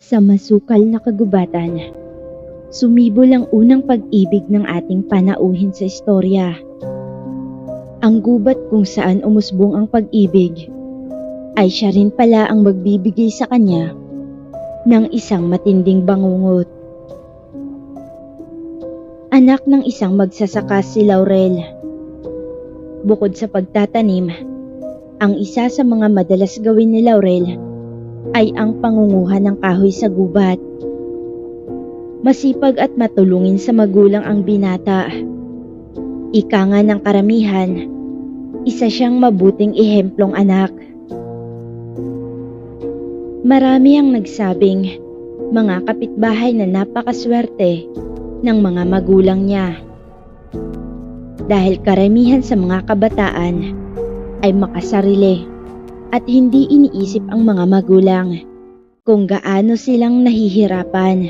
Sa masukal na kagubatan, sumibol ang unang pag-ibig ng ating panauhin sa istorya. Ang gubat kung saan umusbong ang pag-ibig ay siya rin pala ang magbibigay sa kanya ng isang matinding bangungot. Anak ng isang magsasaka si Laurel. Bukod sa pagtatanim, ang isa sa mga madalas gawin ni Laurel ay ang pangunguha ng kahoy sa gubat. Masipag at matulungin sa magulang ang binata. Ika nga ng karamihan, isa siyang mabuting ehemplong anak. Marami ang nagsabing mga kapitbahay na napakaswerte ng mga magulang niya. Dahil karamihan sa mga kabataan ay makasarili at hindi iniisip ang mga magulang kung gaano silang nahihirapan.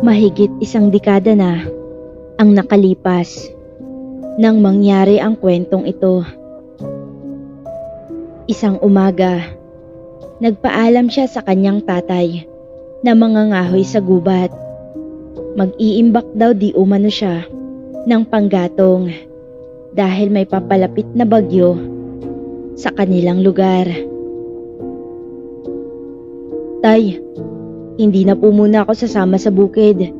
Mahigit isang dekada na ang nakalipas nang mangyari ang kwentong ito. Isang umaga, nagpaalam siya sa kanyang tatay na mangangahoy sa gubat. Mag-iimbak daw di umano siya ng panggatong dahil may papalapit na bagyo sa kanilang lugar. Tay, hindi na po muna ako sasama sa bukid.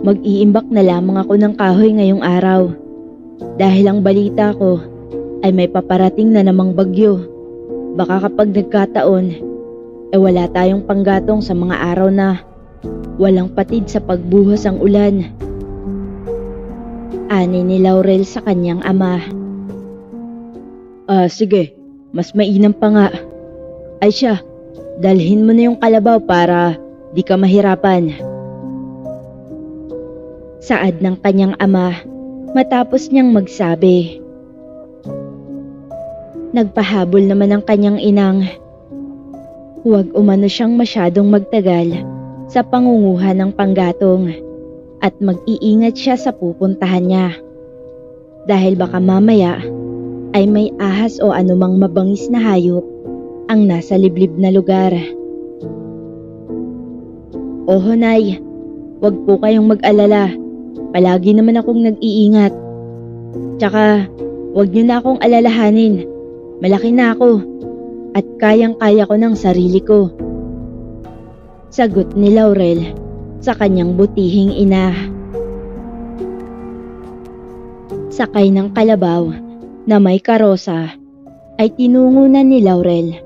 Mag-iimbak na lamang ako ng kahoy ngayong araw. Dahil ang balita ko ay may paparating na namang bagyo. Baka kapag nagkataon, wala tayong panggatong sa mga araw na walang patid sa pagbuhos ang ulan. Ani ni Laurel sa kanyang ama. Sige, mas mainam pa nga. Ay siya, dalhin mo na yung kalabaw para di ka mahirapan. Saad ng kanyang ama matapos niyang magsabi. Nagpahabol naman ang kanyang inang. Huwag umano siyang masyadong magtagal sa pangunguha ng panggatong at mag-iingat siya sa pupuntahan niya. Dahil baka mamaya ay may ahas o anumang mabangis na hayop ang nasa liblib na lugar. Oho nay, wag po kayong mag-alala. Palagi naman akong nag-iingat. Tsaka, wag niyo na akong alalahanin. Malaki na ako at kayang-kaya ko ng sarili ko. Sagot ni Laurel sa kanyang butihing ina. Sakay ng kalabaw na may karosa ay tinungo na ni Laurel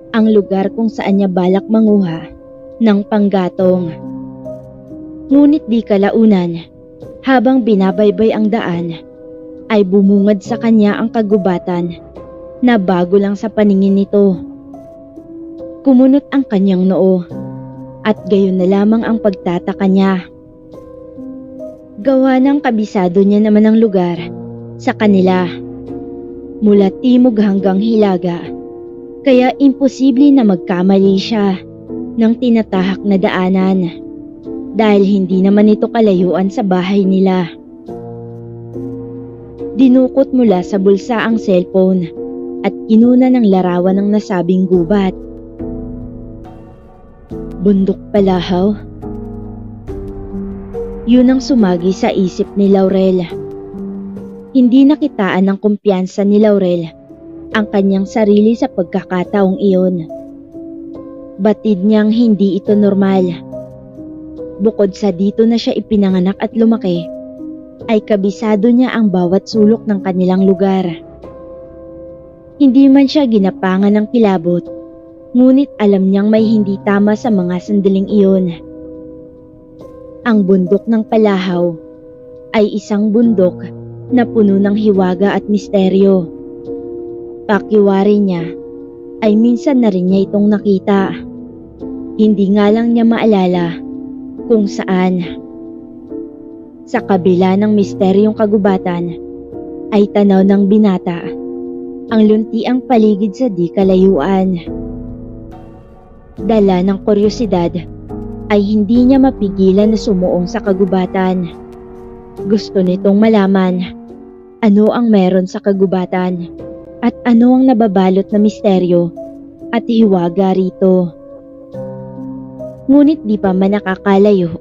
ang lugar kung saan niya balak manguha ng panggatong. Ngunit di kalaunan, habang binabaybay ang daan, ay bumungad sa kanya ang kagubatan na bago lang sa paningin nito. Kumunot ang kanyang noo at gayon na lamang ang pagtataka niya. Gawa ng kabisado niya naman ang lugar sa kanila. Mula timog hanggang hilaga, kaya imposible na magkamali siya ng tinatahak na daanan dahil hindi naman ito kalayuan sa bahay nila. Dinukot mula sa bulsa ang cellphone at kinuna ng larawan ng nasabing gubat. Bundok palahaw? Yun ang sumagi sa isip ni Laurel. Hindi nakitaan ng kumpiyansa ni Laurel ang kanyang sarili sa pagkakataong iyon. Batid niyang hindi ito normal. Bukod sa dito na siya ipinanganak at lumaki, ay kabisado niya ang bawat sulok ng kanilang lugar. Hindi man siya ginapangan ng kilabot, ngunit alam niyang may hindi tama sa mga sandaling iyon. Ang bundok ng Palahaw ay isang bundok na puno ng hiwaga at misteryo. Pakiwari niya ay minsan na rin niya itong nakita. Hindi nga lang niya maalala kung saan. Sa kabila ng misteryong kagubatan ay tanaw ng binata ang luntiang paligid sa di kalayuan. Dala ng kuryosidad ay hindi niya mapigilan na sumuong sa kagubatan. Gusto nitong malaman ano ang meron sa kagubatan at ano ang nababalot na misteryo at hiwaga rito. Ngunit di pa man nakakalayo,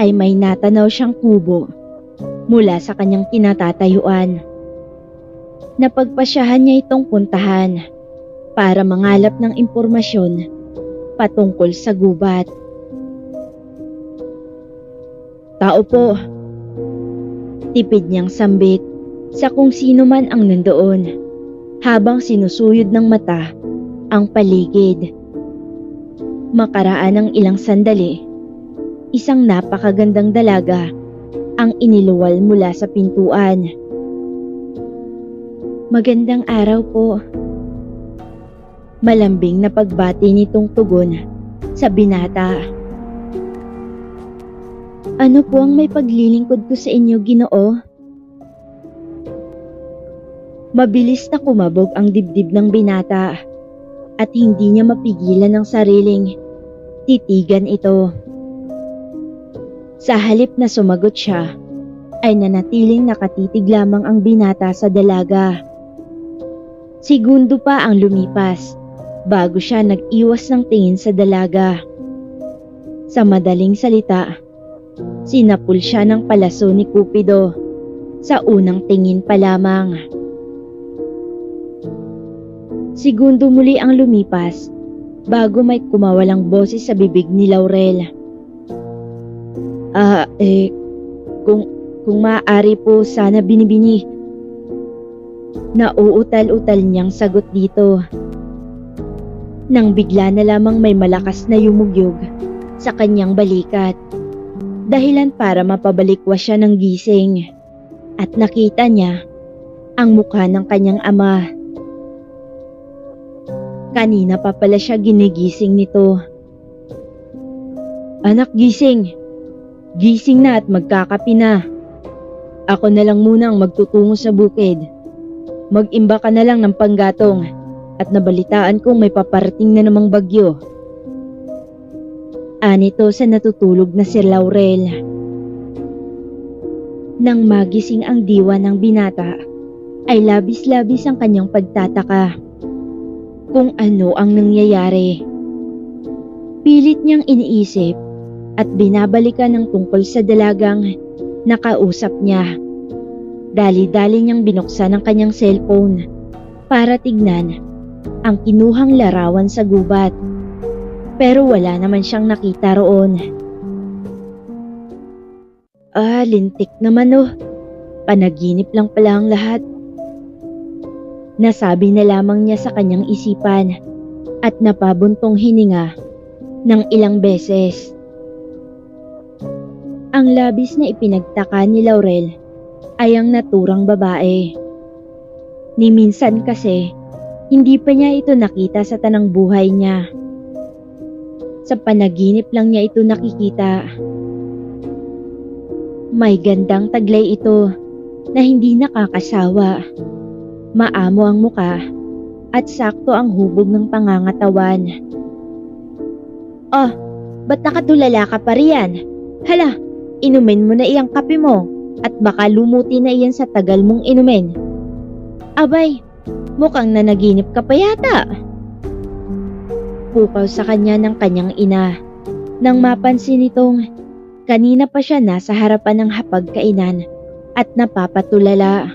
ay may natanaw siyang kubo mula sa kanyang kinatatayuan. Napagpasyahan niya itong puntahan para mangalap ng impormasyon patungkol sa gubat. Tao po, tipid niyang sambit sa kung sino man ang nandoon habang sinusuyod ng mata ang paligid. Makaraan ng ilang sandali, isang napakagandang dalaga ang iniluwal mula sa pintuan. Magandang araw po. Malambing na pagbati nitong tugon sa binata. Ano po ang may paglilingkod ko sa inyo, Ginoo? Mabilis na kumabog ang dibdib ng binata at hindi niya mapigilan ang sariling titigan ito. Sa halip na sumagot siya, ay nanatiling nakatitig lamang ang binata sa dalaga. Segundo pa ang lumipas bago siya nag-iwas ng tingin sa dalaga. Sa madaling salita, sinapul siya ng palaso ni Cupido sa unang tingin pa lamang. Segundo muli ang lumipas bago may kumawalang boses sa bibig ni Laurel. Kung maaari po sana binibini. Nauutal-utal niyang sagot dito. Nang bigla na lamang may malakas na yumugyog sa kanyang balikat. Dahilan para mapabalikwas siya ng gising at nakita niya ang mukha ng kanyang ama. Kanina pa pala siya ginigising nito. Anak, gising! Gising na at magkakapi na. Ako na lang muna ang magtutungo sa bukid. Mag-imba ka na lang ng panggatong at nabalitaan kong may paparating na namang bagyo. Anito sa natutulog na si Laurel. Nang magising ang diwa ng binata, ay labis-labis ang kanyang pagtataka kung ano ang nangyayari. Pilit niyang iniisip at binabalikan ng tungkol sa dalagang nakausap niya. Dali-dali niyang binuksan ang kanyang cellphone para tignan ang kinuhang larawan sa gubat. Pero wala naman siyang nakita roon. Lintik naman oh. Panaginip lang pala ang lahat. Nasabi na lamang niya sa kanyang isipan at napabuntong hininga ng ilang beses. Ang labis na ipinagtaka ni Laurel ay ang naturang babae. Ni minsan kasi, hindi pa niya ito nakita sa tanang buhay niya. Sa panaginip lang niya ito nakikita. May gandang taglay ito na hindi nakakasawa. Maamo ang muka at sakto ang hubog ng pangangatawan. Oh, ba't nakatulala ka pa riyan? Hala, inumin mo na iyang kape mo at baka lumuti na iyan sa tagal mong inumin. Abay, mukhang nanaginip ka pa yata. Pukaw sa kanya ng kanyang ina nang mapansin nitong kanina pa siya nasa harapan ng hapagkainan at napapatulala.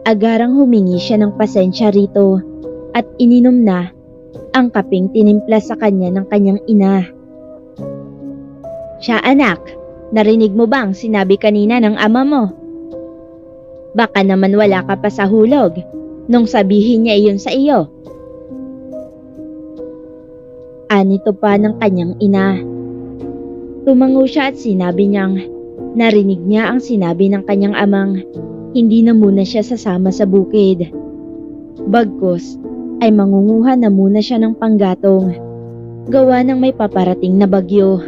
Agarang humingi siya ng pasensya rito at ininom na ang kapeng tinimpla sa kanya ng kanyang ina. Siya anak, narinig mo bang sinabi kanina ng ama mo? Baka naman wala ka pa sa hulog nung sabihin niya iyon sa iyo. Anito pa ng kanyang ina. Tumango siya at sinabi niyang narinig niya ang sinabi ng kanyang amang hindi na muna siya sasama sa bukid. Bagkus ay mangunguha na muna siya ng panggatong gawa ng may paparating na bagyo.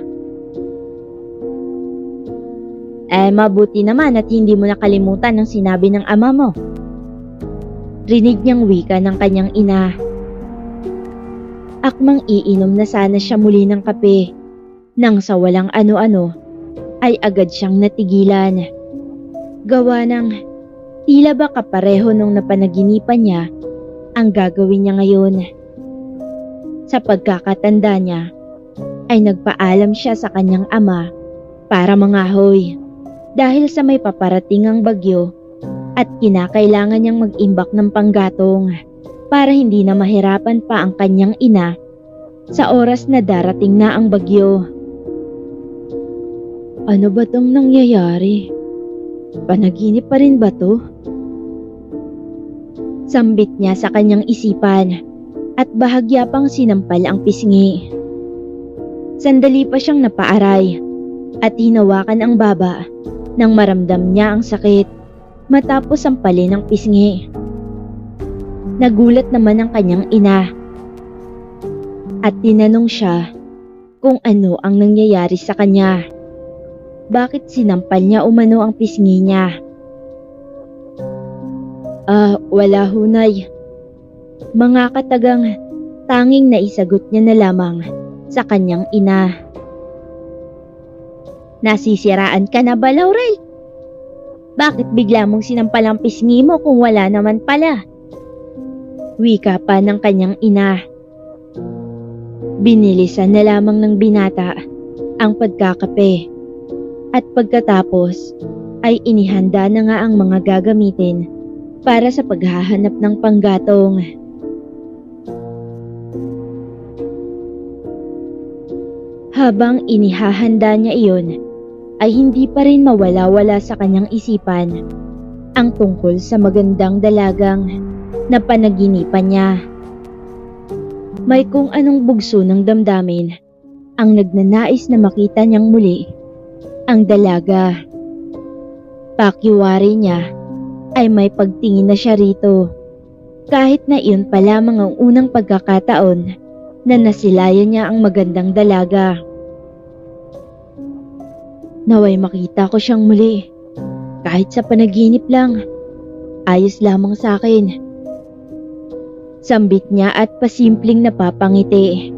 Mabuti naman at hindi mo nakalimutan ang sinabi ng ama mo. Rinig niyang wika ng kanyang ina. Akmang iinom na sana siya muli ng kape nang sa walang ano-ano ay agad siyang natigilan. Gawa ng tila ba kapareho nung napanaginipan niya ang gagawin niya ngayon. Sa pagkakatanda niya, ay nagpaalam siya sa kanyang ama para mangahoy dahil sa may paparating ang bagyo at kinakailangan niyang mag-imbak ng panggatong para hindi na mahirapan pa ang kanyang ina sa oras na darating na ang bagyo. Ano ba tong nangyayari? Panaginip pa rin ba to? Sambit niya sa kanyang isipan at bahagya pang sinampal ang pisngi. Sandali pa siyang napaaray at hinawakan ang baba nang maramdam niya ang sakit matapos sampalin ang pisngi. Nagulat naman ang kanyang ina at tinanong siya kung ano ang nangyayari sa kanya. Bakit sinampal niya umano ang pisngi niya? Wala hunay. Mga katagang tanging naisagot niya na lamang sa kanyang ina. Nasisiraan ka na ba, Laurel? Bakit bigla mong sinampal ang pisngi mo kung wala naman pala? Wika pa ng kanyang ina. Binilisan na lamang ng binata ang pagkakape at pagkatapos ay inihanda na nga ang mga gagamitin para sa paghahanap ng panggatong. Habang inihahanda niya iyon, ay hindi pa rin mawala-wala sa kanyang isipan ang tungkol sa magandang dalagang na panaginipan niya. May kung anong bugso ng damdamin ang nagnanais na makita niyang muli ang dalaga. Pakiwari niya ay may pagtingin na siya rito kahit na iyon pa lamang ang unang pagkakataon na nasilayan niya ang magandang dalaga. Naway makita ko siyang muli kahit sa panaginip lang. Ayos lamang sa akin. Sambit niya at pasimpleng napapangiti.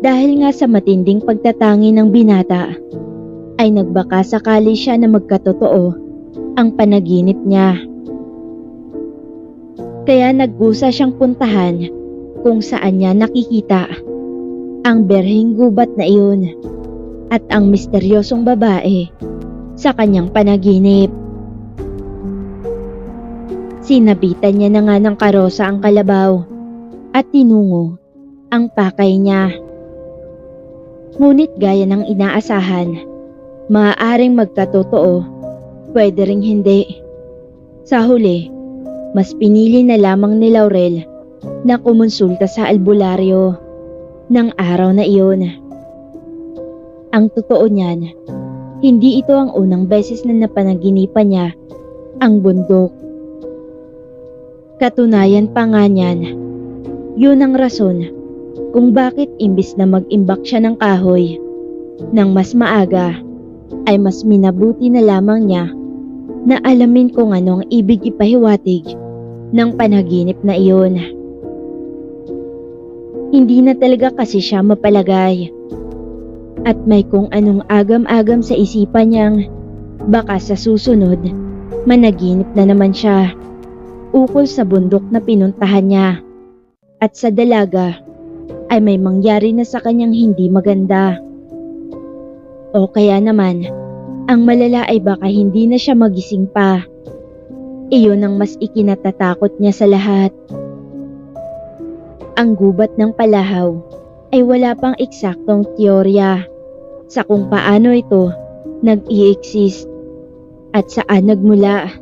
Dahil nga sa matinding pagtatangi ng binata, ay nagbaka sakali siya na magkatotoo ang panaginip niya. Kaya nagkusa siyang puntahan kung saan niya nakikita ang berheng gubat na iyon at ang misteryosong babae sa kanyang panaginip. Sinabitan niya na nga ng karosa ang kalabaw at tinungo ang pakay niya. Ngunit gaya ng inaasahan, maaaring magkatotoo, pwede ring hindi. Sa huli, mas pinili na lamang ni Laurel na kumonsulta sa albularyo ng araw na iyon. Ang totoo niyan, hindi ito ang unang beses na napanaginipan niya ang bundok. Katunayan pa nga niyan, yun ang rason kung bakit imbis na mag-imbak siya ng kahoy nang mas maaga, ay mas minabuti na lamang niya na alamin kung ano ang ibig ipahiwatig ng panaginip na iyon. Hindi na talaga kasi siya mapalagay at may kung anong agam-agam sa isipan niyang baka sa susunod managinip na naman siya ukol sa bundok na pinuntahan niya at sa dalaga ay may mangyari na sa kanyang hindi maganda. O kaya naman, ang malala ay baka hindi na siya magising pa. Iyon ang mas ikinatatakot niya sa lahat. Ang gubat ng palahaw ay wala pang eksaktong teorya sa kung paano ito nag-i-exist at saan nagmula.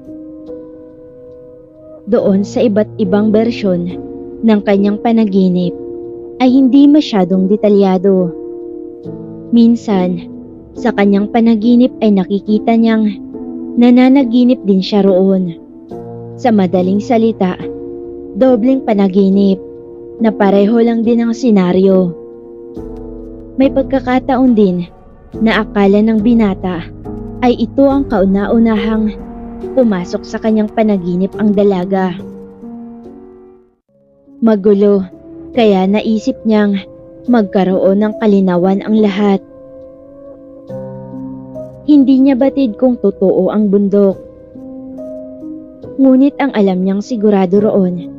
Doon sa iba't ibang bersyon ng kanyang panaginip ay hindi masyadong detalyado. Minsan, sa kanyang panaginip ay nakikita niyang nananaginip din siya roon. Sa madaling salita, dobleng panaginip na pareho lang din ang senaryo. May pagkakataon din na akala ng binata ay ito ang kauna-unahang pumasok sa kanyang panaginip ang dalaga. Magulo, kaya naisip niyang magkaroon ng kalinawan ang lahat. Hindi niya batid kung totoo ang bundok. Ngunit ang alam niyang sigurado roon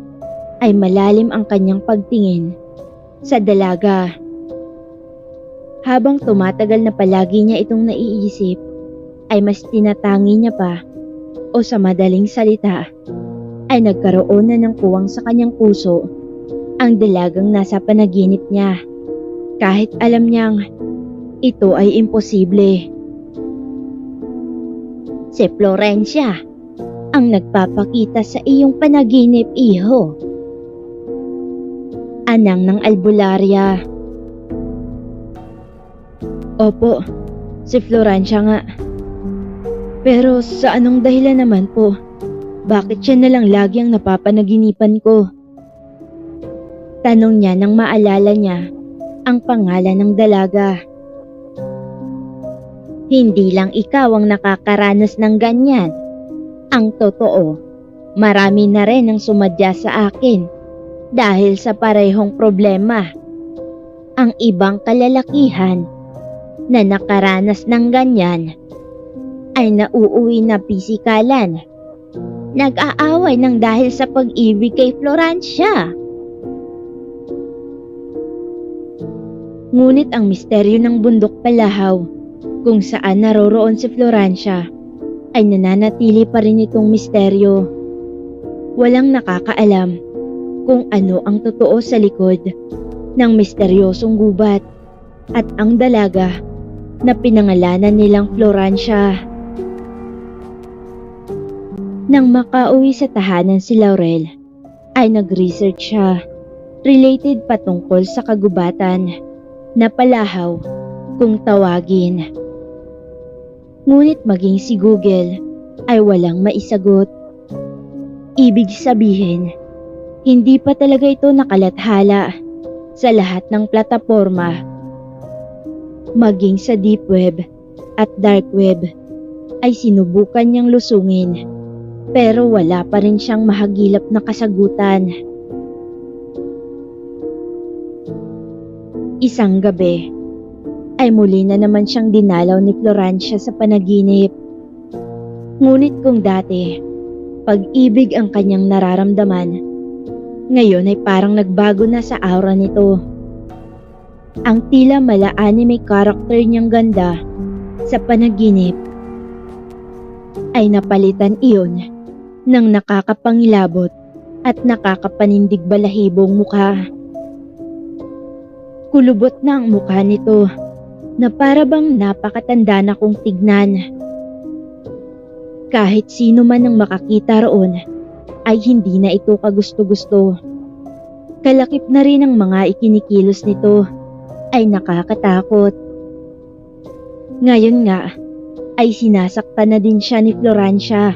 ay malalim ang kanyang pagtingin sa dalaga. Habang tumatagal na palagi niya itong naiisip, ay mas tinatangi niya pa, o sa madaling salita, ay nagkaroon na ng puwang sa kanyang puso ang dalagang nasa panaginip niya. Kahit alam niyang ito ay imposible. Si Florencia ang nagpapakita sa iyong panaginip, iho. Anang ng albularya. Opo, si Florencia nga. Pero sa anong dahilan naman po? Bakit siya na lang lagi ang napapanaginipan ko? Tanong niya nang maalala niya ang pangalan ng dalaga. Hindi lang ikaw ang nakakaranas ng ganyan. Ang totoo, marami na rin ang sumadya sa akin dahil sa parehong problema. Ang ibang kalalakihan na nakaranas ng ganyan ay nauuwi na pisikalan. Nag-aaway ng dahil sa pag-ibig kay Florencia. Ngunit ang misteryo ng bundok Palahaw kung saan naroroon si Florencia ay nananatili pa rin itong misteryo. Walang nakakaalam kung ano ang totoo sa likod ng misteryosong gubat at ang dalaga na pinangalanan nilang Florencia. Nang makauwi sa tahanan si Laurel, ay nag-research siya related patungkol sa kagubatan na Palahaw kung tawagin. Ngunit maging si Google ay walang maisagot. Ibig sabihin, hindi pa talaga ito nakalathala sa lahat ng plataporma. Maging sa deep web at dark web ay sinubukan niyang lusungin, pero wala pa rin siyang mahagilap na kasagutan. Isang gabi ay muli na naman siyang dinalaw ni Florencia sa panaginip. Ngunit kung dati, pag-ibig ang kanyang nararamdaman, ngayon ay parang nagbago na sa aura nito. Ang tila mala-anime character niyang ganda sa panaginip ay napalitan iyon ng nakakapangilabot at nakakapanindig balahibong mukha. Kulubot na ang mukha nito na para bang napakatanda na kong tignan. Kahit sino man ang makakita roon ay hindi na ito kagusto-gusto. Kalakip na rin ang mga ikinikilos nito ay nakakatakot. Ngayon nga ay sinasaktan na din siya ni Florencia.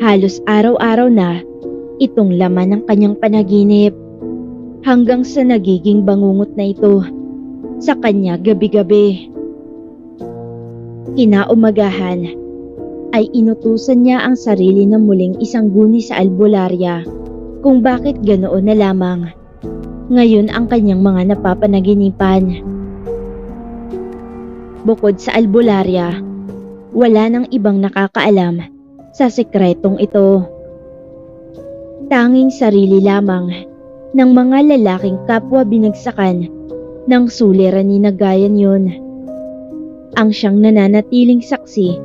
Halos araw-araw na itong laman ng kanyang panaginip, hanggang sa nagiging bangungot na ito sa kanya gabi-gabi. Kinaumagahan ay inutusan niya ang sarili na muling isang guni sa albularya kung bakit ganoon na lamang ngayon ang kanyang mga napapanaginipan. Bukod sa albularya, wala nang ibang nakakaalam sa sekretong ito. Tanging sarili lamang ng mga lalaking kapwa binagsakan ng suliranin na gaya niyon ang siyang nananatiling saksi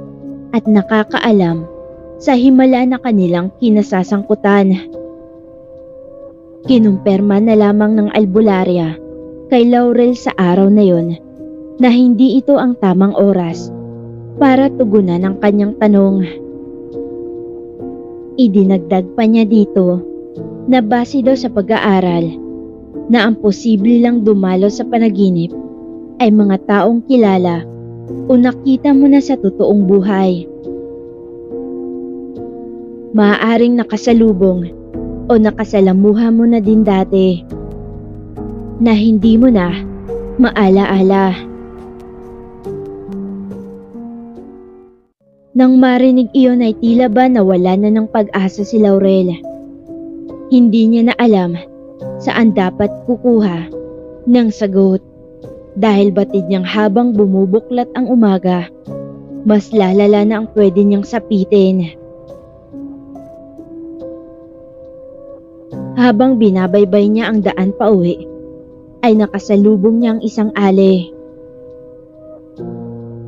at nakakaalam sa himala na kanilang kinasasangkutan. Kinumpirma na lamang ng albularya kay Laurel sa araw na yon na hindi ito ang tamang oras para tugunan ang kanyang tanong. Idinagdag pa niya dito na base daw sa pag-aaral na ang posible lang dumalo sa panaginip ay mga taong kilala o nakita mo na sa totoong buhay. Maaaring nakasalubong o nakasalamuha mo na din dati na hindi mo na maalaala. Nang marinig iyon ay tila ba nawala na ng pag-asa si Laurel. Hindi niya na alam saan dapat kukuha ng sagot dahil batid niyang habang bumubuklat ang umaga mas lalala na ang pwede niyang sapitin. Habang binabaybay niya ang daan pauwi, ay nakasalubong niya ang isang ale.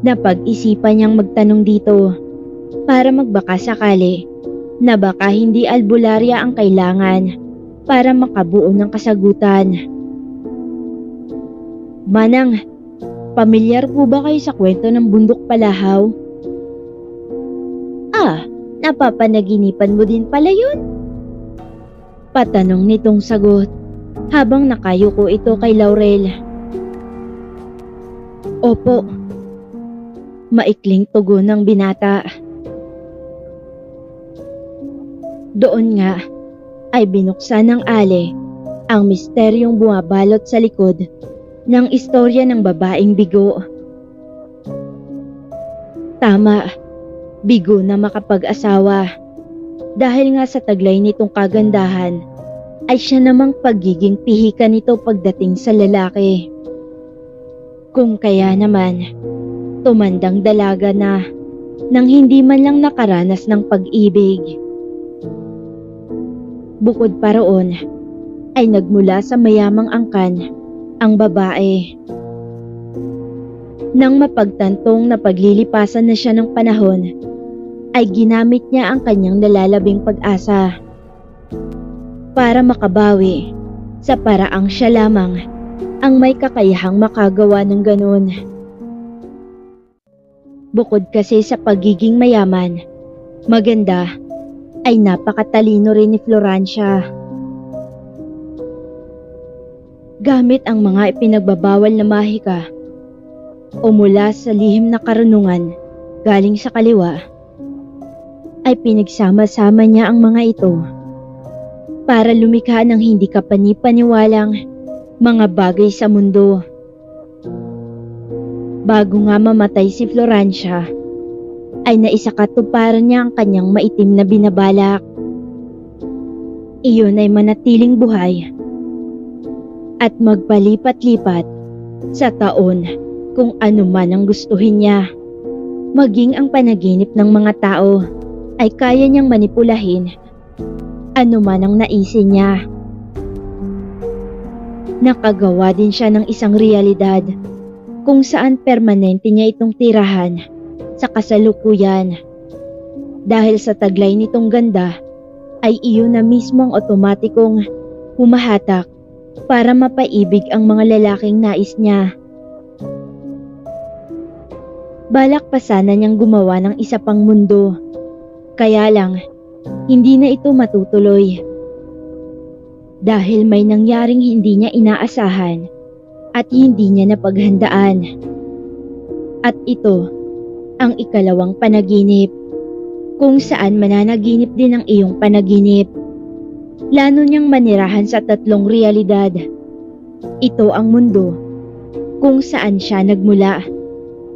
Napag-isipan niyang magtanong dito para magbaka sakali na baka hindi albularya ang kailangan para makabuo ng kasagutan. Manang, pamilyar po ba kayo sa kwento ng bundok Palahaw? Ah, napapanaginipan mo din pala yun? Patanong nitong sagot habang nakayuko ito kay Laurel. Opo. Maikling tugon ng binata. Doon nga ay binuksan ng ale ang misteryong bumabalot sa likod ng istorya ng babaeng bigo. Tama, bigo na makapag-asawa. Dahil nga sa taglay nitong kagandahan, ay siya namang pagiging pihika nito pagdating sa lalaki. Kung kaya naman, tumandang dalaga na nang hindi man lang nakaranas ng pag-ibig. Bukod pa roon, ay nagmula sa mayamang angkan ang babae. Nang mapagtantong na paglilipasan na siya ng panahon, ay ginamit niya ang kanyang nalalabing pag-asa para makabawi sa paraang siya lamang ang may kakayahang makagawa ng ganun. Bukod kasi sa pagiging mayaman, maganda, ay napakatalino rin ni Florencia. Gamit ang mga ipinagbabawal na mahika o mula sa lihim na karunungan galing sa kaliwa, ay pinagsama-sama niya ang mga ito para lumikha ng hindi kapani-paniwalang mga bagay sa mundo. Bago nga mamatay si Florencia, ay naisakatuparan niya ang kanyang maitim na binabalak. Iyon ay manatiling buhay at magpalipat-lipat sa taon kung ano man ang gustuhin niya. Maging ang panaginip ng mga tao ay kaya niyang manipulahin ano man ang naisin niya. Nakagawa din siya ng isang realidad kung saan permanente niya itong tirahan sa kasalukuyan. Dahil sa taglay nitong ganda, ay iyon na mismo ang otomatikong humahatak para mapaibig ang mga lalaking nais niya. Balak pa sana niyang gumawa ng isa pang mundo. Kaya lang, hindi na ito matutuloy. Dahil may nangyaring hindi niya inaasahan at hindi niya napaghandaan. At ito ang ikalawang panaginip, kung saan mananaginip din ang iyong panaginip. Plano niyang manirahan sa tatlong realidad. Ito ang mundo kung saan siya nagmula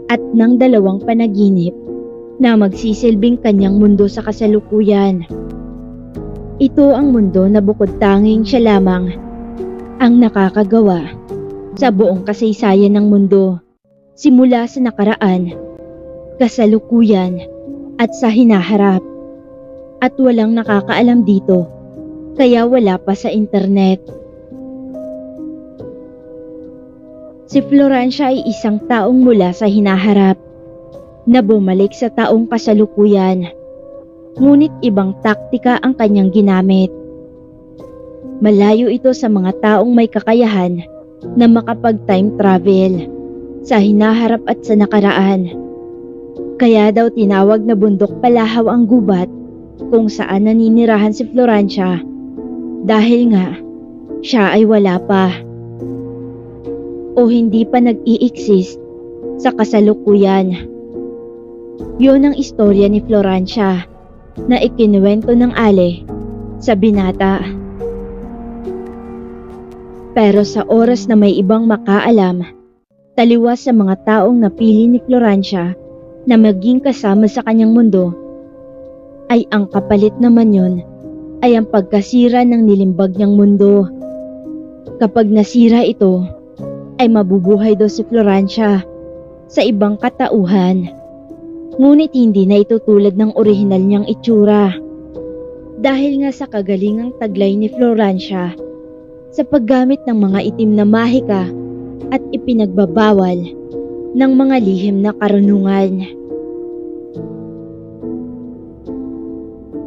at ng dalawang panaginip na magsisilbing kanyang mundo sa kasalukuyan. Ito ang mundo na bukod tanging siya lamang ang nakakagawa sa buong kasaysayan ng mundo, simula sa nakaraan, kasalukuyan at sa hinaharap. At walang nakakaalam dito, kaya wala pa sa internet. Si Florencia ay isang taong mula sa hinaharap na bumalik sa taong kasalukuyan, ngunit ibang taktika ang kanyang ginamit. Malayo ito sa mga taong may kakayahan na makapag-time travel sa hinaharap at sa nakaraan. Kaya daw tinawag na bundok Palahaw ang gubat kung saan naninirahan si Florencia, dahil nga siya ay wala pa o hindi pa nag-i-exist sa kasalukuyan. Yun ang istorya ni Florencia na ikinuwento ng ale sa binata. Pero sa oras na may ibang makaalam, taliwas sa mga taong napili ni Florencia na maging kasama sa kanyang mundo, ay ang kapalit naman yun ay ang pagkasira ng nilimbag niyang mundo. Kapag nasira ito, ay mabubuhay daw si Florencia sa ibang katauhan. Ngunit hindi na ito tulad ng orihinal niyang itsura. Dahil nga sa kagalingang taglay ni Florancia sa paggamit ng mga itim na mahika at ipinagbabawal ng mga lihim na karunungan.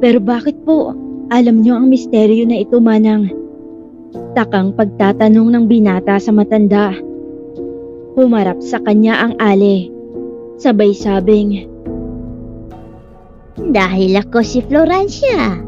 Pero bakit po alam niyo ang misteryo na ito, Manang? Takang pagtatanong ng binata sa matanda. Humarap sa kanya ang ale. Sabay sabing, Dahil ako si Florancia.